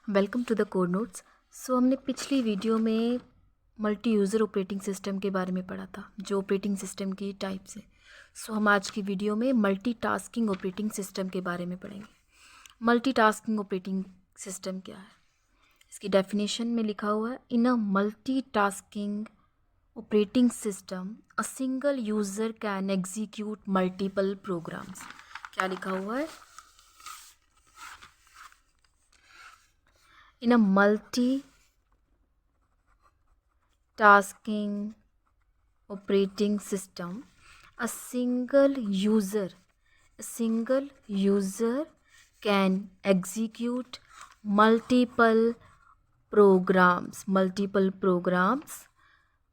Welcome to the code notes. हमने पिछली video में मल्टी यूज़र ऑपरेटिंग सिस्टम के बारे में पढ़ा था, जो ऑपरेटिंग सिस्टम की टाइप्स है। हम आज की वीडियो में मल्टीटास्किंग ऑपरेटिंग सिस्टम के बारे में पढ़ेंगे। मल्टीटास्किंग ऑपरेटिंग सिस्टम क्या है? इसकी डेफिनेशन में लिखा हुआ है, in a multitasking operating system a single user can execute multiple programs. क्या लिखा हुआ है? In a multi-tasking operating system, a single user can execute multiple programs.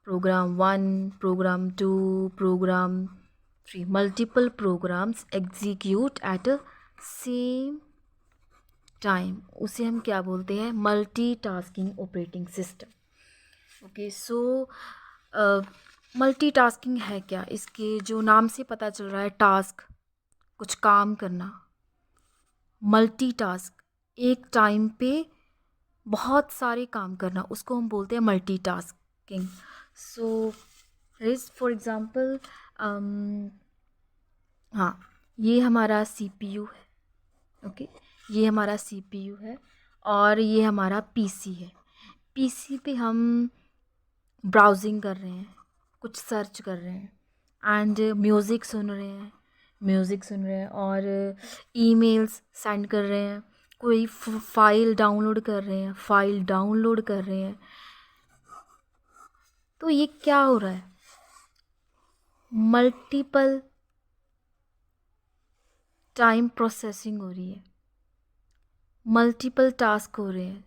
Program 1, program 2, program 3. Multiple programs execute at a same time, उसे हम क्या बोलते हैं? Multitasking operating system. Okay, multitasking है क्या? इसके जो नाम से पता चल रहा है, टास्क, कुछ काम करना। मल्टीटास्क, एक टाइम पे बहुत सारे काम करना, उसको हम बोलते हैं मल्टीटास्किंग। फॉर एग्ज़ाम्पल, हाँ, ये हमारा CPU है। ओके, ये हमारा CPU है और ये हमारा PC है। PC पे हम ब्राउजिंग कर रहे हैं, कुछ सर्च कर रहे हैं एंड म्यूज़िक सुन रहे हैं और ईमेल्स सेंड कर रहे हैं, कोई फाइल डाउनलोड कर रहे हैं। तो ये क्या हो रहा है? मल्टीपल टाइम प्रोसेसिंग हो रही है, मल्टीपल टास्क हो रहे हैं,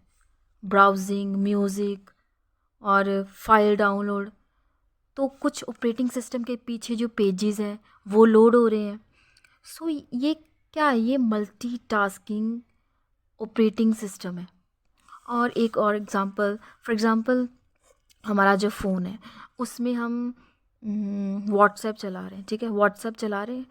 ब्राउजिंग, म्यूज़िक और फाइल डाउनलोड। तो कुछ ऑपरेटिंग सिस्टम के पीछे जो पेजेस हैं वो लोड हो रहे हैं। ये क्या है? ये मल्टीटास्किंग ऑपरेटिंग सिस्टम है। और एक और एग्जांपल, फॉर एग्जांपल, हमारा जो फ़ोन है उसमें हम व्हाट्सएप चला रहे हैं, ठीक है, व्हाट्सएप चला रहे हैं।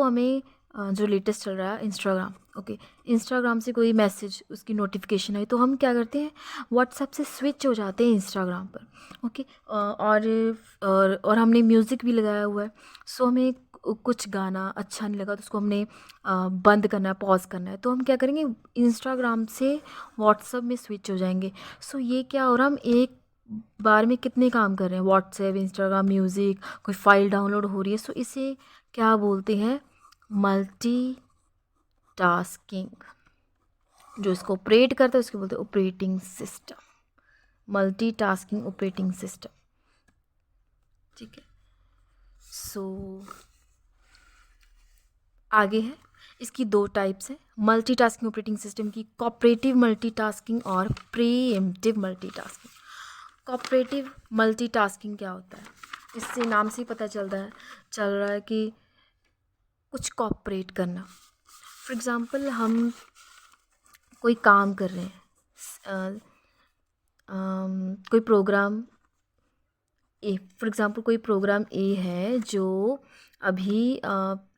हमें जो लेटेस्ट चल रहा है इंस्टाग्राम, ओके, इंस्टाग्राम से कोई मैसेज, उसकी नोटिफिकेशन आई तो हम क्या करते हैं? व्हाट्सएप से स्विच हो जाते हैं इंस्टाग्राम पर, ओके। और हमने म्यूज़िक भी लगाया हुआ है। हमें कुछ गाना अच्छा नहीं लगा तो उसको हमने बंद करना है, पॉज करना है, तो हम क्या करेंगे? इंस्टाग्राम से व्हाट्सएप में स्विच हो जाएंगे। ये क्या हो रहा है? हम एक बार में कितने काम कर रहे हैं? व्हाट्सएप, इंस्टाग्राम, म्यूज़िक, कोई फाइल डाउनलोड हो रही है। इसे क्या बोलते हैं? Multi tasking. जो इसको ऑपरेट करता है उसको बोलते हैं operating system, multi tasking operating system, ठीक है। आगे है, इसकी दो टाइप्स हैं मल्टीटास्किंग ऑपरेटिंग सिस्टम की, कोऑपरेटिव मल्टीटास्किंग और प्रीएम्प्टिव मल्टीटास्किंग। कोऑपरेटिव मल्टीटास्किंग क्या होता है? इससे नाम से ही पता चल रहा है कि कुछ कोऑपरेट करना। फॉर एग्ज़ाम्पल, हम कोई काम कर रहे हैं, कोई प्रोग्राम ए, फॉर एग्ज़ाम्पल कोई प्रोग्राम ए है जो अभी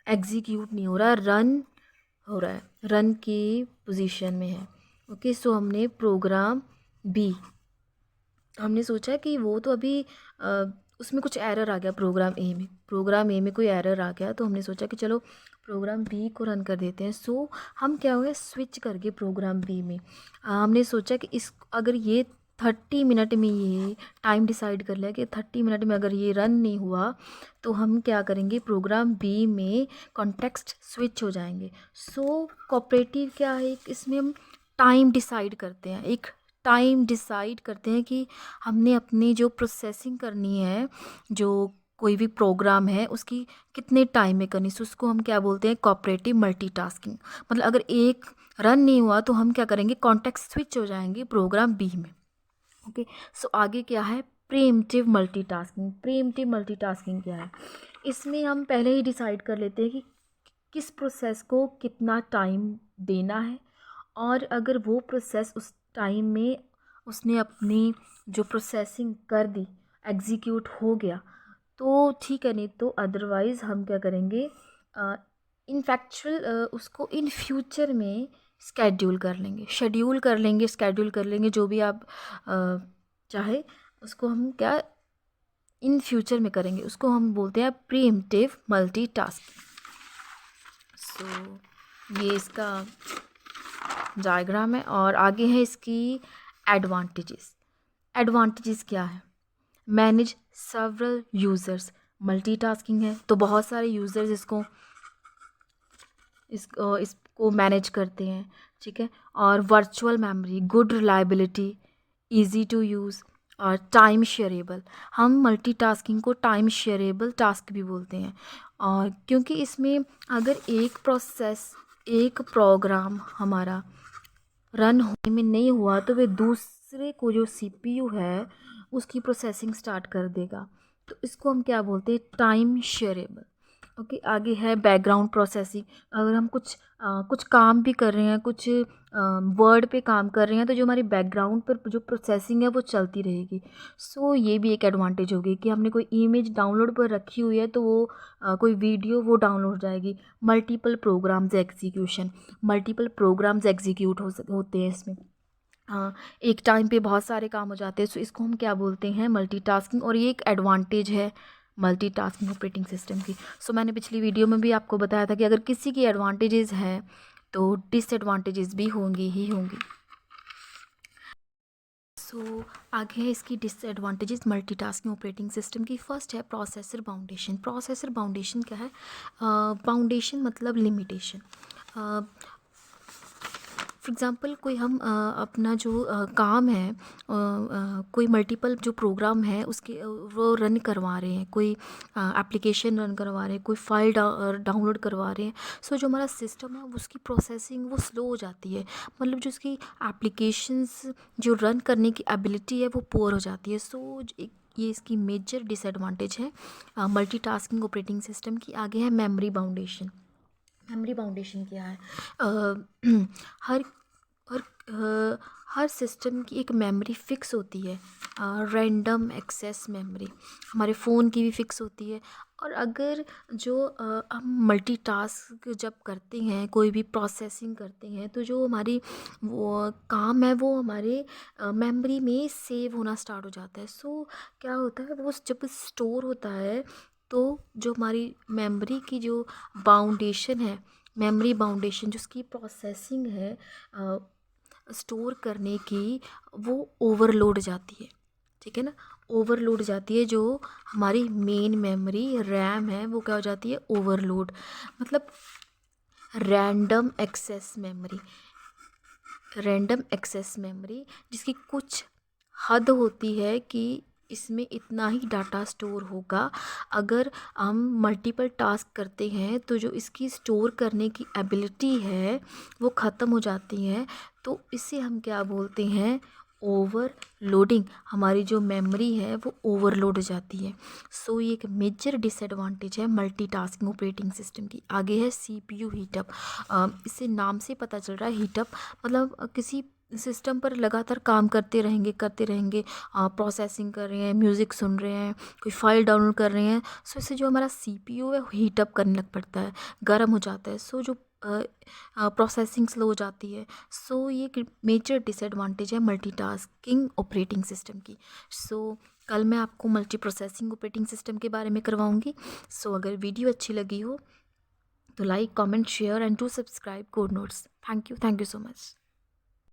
एग्जीक्यूट नहीं हो रहा, रन की पोजीशन में है। ओके, हमने प्रोग्राम बी, हमने सोचा कि वो तो अभी उसमें कुछ एरर आ गया, प्रोग्राम ए में कोई एरर आ गया, तो हमने सोचा कि चलो प्रोग्राम बी को रन कर देते हैं। हम क्या हुआ, स्विच करके प्रोग्राम बी में हमने सोचा कि अगर ये 30 मिनट में, ये टाइम डिसाइड कर लिया कि 30 मिनट में अगर ये रन नहीं हुआ तो हम क्या करेंगे? प्रोग्राम बी में कॉन्टेक्स्ट स्विच हो जाएंगे। कोऑपरेटिव क्या है? इसमें हम टाइम डिसाइड करते हैं कि हमने अपनी जो प्रोसेसिंग करनी है, जो कोई भी प्रोग्राम है उसकी कितने टाइम में करनी है। उसको हम क्या बोलते हैं? Cooperative multitasking. मतलब अगर एक रन नहीं हुआ तो हम क्या करेंगे? कॉन्टेक्स्ट स्विच हो जाएंगे प्रोग्राम बी में। ओके, आगे क्या है? प्रीएम्प्टिव मल्टीटास्किंग क्या है? इसमें हम पहले ही डिसाइड कर लेते हैं कि किस प्रोसेस को कितना टाइम देना है, और अगर वो प्रोसेस उस टाइम में उसने अपनी जो प्रोसेसिंग कर दी, एग्जीक्यूट हो गया तो ठीक है, नहीं तो अदरवाइज़ हम क्या करेंगे? इन फैक्चुअल उसको इन फ्यूचर में स्केड्यूल कर लेंगे, शेड्यूल कर लेंगे, स्केड्यूल कर लेंगे, जो भी आप चाहे उसको हम क्या इन फ्यूचर में करेंगे, उसको हम बोलते हैं प्रीएम्प्टिव मल्टीटास्किंग। सो ये इसका डायग्राम है और आगे है इसकी एडवांटेजेस। एडवांटेजेस क्या है? मैनेज सेवरल यूज़र्स, मल्टीटास्किंग है तो बहुत सारे यूज़र्स इसको मैनेज करते हैं, ठीक है। और virtual memory, good reliability, easy to use और टाइम शेयरेबल। हम मल्टीटास्किंग को टाइम शेयरेबल टास्क भी बोलते हैं, और क्योंकि इसमें अगर एक प्रोग्राम हमारा रन होने में नहीं हुआ तो वे दूसरे को जो सीपीयू है उसकी प्रोसेसिंग स्टार्ट कर देगा, तो इसको हम क्या बोलते हैं? Time shareable. ओके, आगे है बैकग्राउंड प्रोसेसिंग। अगर हम कुछ काम भी कर रहे हैं, कुछ वर्ड पे काम कर रहे हैं, तो जो हमारी बैकग्राउंड पर जो प्रोसेसिंग है वो चलती रहेगी। सो ये भी एक एडवांटेज होगी कि हमने कोई इमेज डाउनलोड पर रखी हुई है तो वो कोई वीडियो वो डाउनलोड हो जाएगी। मल्टीपल प्रोग्राम्स एग्जीक्यूट होते हैं इसमें। एक टाइम पे बहुत सारे काम हो जाते हैं, सो इसको हम क्या बोलते हैं? मल्टीटास्किंग। और ये एक एडवांटेज है मल्टीटास्किंग ऑपरेटिंग सिस्टम की। सो मैंने पिछली वीडियो में भी आपको बताया था कि अगर किसी की एडवांटेजेस हैं तो डिसएडवांटेजेस भी होंगी ही होंगी। सो आगे है इसकी डिसएडवांटेजेस मल्टीटास्किंग ऑपरेटिंग सिस्टम की। फर्स्ट है प्रोसेसर बाउंडेशन। प्रोसेसर बाउंडेशन क्या है? बाउंडेशन मतलब लिमिटेशन। फॉर एग्ज़ाम्पल कोई हम अपना जो काम है, कोई मल्टीपल जो प्रोग्राम है उसके वो रन करवा रहे हैं, कोई एप्लीकेशन रन करवा रहे हैं, कोई फाइल डाउनलोड करवा रहे हैं। सो जो हमारा सिस्टम है उसकी प्रोसेसिंग वो स्लो हो जाती है, मतलब जो उसकी एप्लीकेशंस जो रन करने की एबिलिटी है वो पुअर हो जाती है। सो ये इसकी मेजर डिसएडवांटेज है मल्टीटास्किंग ऑपरेटिंग सिस्टम की। आगे है मेमोरी बाउंडेशन। मेमोरी बाउंडेशन क्या है? हर हर हर सिस्टम की एक मेमोरी फिक्स होती है, रैंडम एक्सेस मेमोरी। हमारे फ़ोन की भी फिक्स होती है। और अगर जो हम मल्टीटास्क जब करते हैं, कोई भी प्रोसेसिंग करते हैं, तो जो हमारी वो काम है वो हमारे मेमोरी में सेव होना स्टार्ट हो जाता है। सो क्या होता है, वो जब स्टोर होता है तो जो हमारी मेमोरी की जो बाउंडेशन है, मेमोरी बाउंडेशन जो उसकी प्रोसेसिंग है स्टोर करने की, वो ओवरलोड जाती है, ठीक है ना। ओवरलोड जाती है, जो हमारी मेन मेमोरी रैम है वो क्या हो जाती है? ओवरलोड। मतलब random access memory, random access memory जिसकी कुछ हद होती है कि इसमें इतना ही डाटा स्टोर होगा। अगर हम मल्टीपल टास्क करते हैं तो जो इसकी स्टोर करने की एबिलिटी है वो ख़त्म हो जाती है, तो इसे हम क्या बोलते हैं? ओवरलोडिंग। हमारी जो मेमोरी है वो ओवरलोड हो जाती है। सो ये एक मेजर डिसएडवांटेज है मल्टीटास्किंग ऑपरेटिंग सिस्टम की। आगे है सीपीयू हीटअप। इससे नाम से पता चल रहा है हीटअप मतलब किसी सिस्टम पर लगातार काम करते रहेंगे, प्रोसेसिंग कर रहे हैं, म्यूज़िक सुन रहे हैं, कोई फाइल डाउनलोड कर रहे हैं। सो इससे जो हमारा सीपीयू है हीटअप करने लग पड़ता है, गर्म हो जाता है। सो जो प्रोसेसिंग स्लो हो जाती है। सो ये एक मेजर डिसएडवांटेज है मल्टीटास्किंग ऑपरेटिंग सिस्टम की। सो कल मैं आपको मल्टी प्रोसेसिंग ऑपरेटिंग सिस्टम के बारे में करवाऊँगी। सो अगर वीडियो अच्छी लगी हो तो like, comment, share and to subscribe code notes. Thank you so much.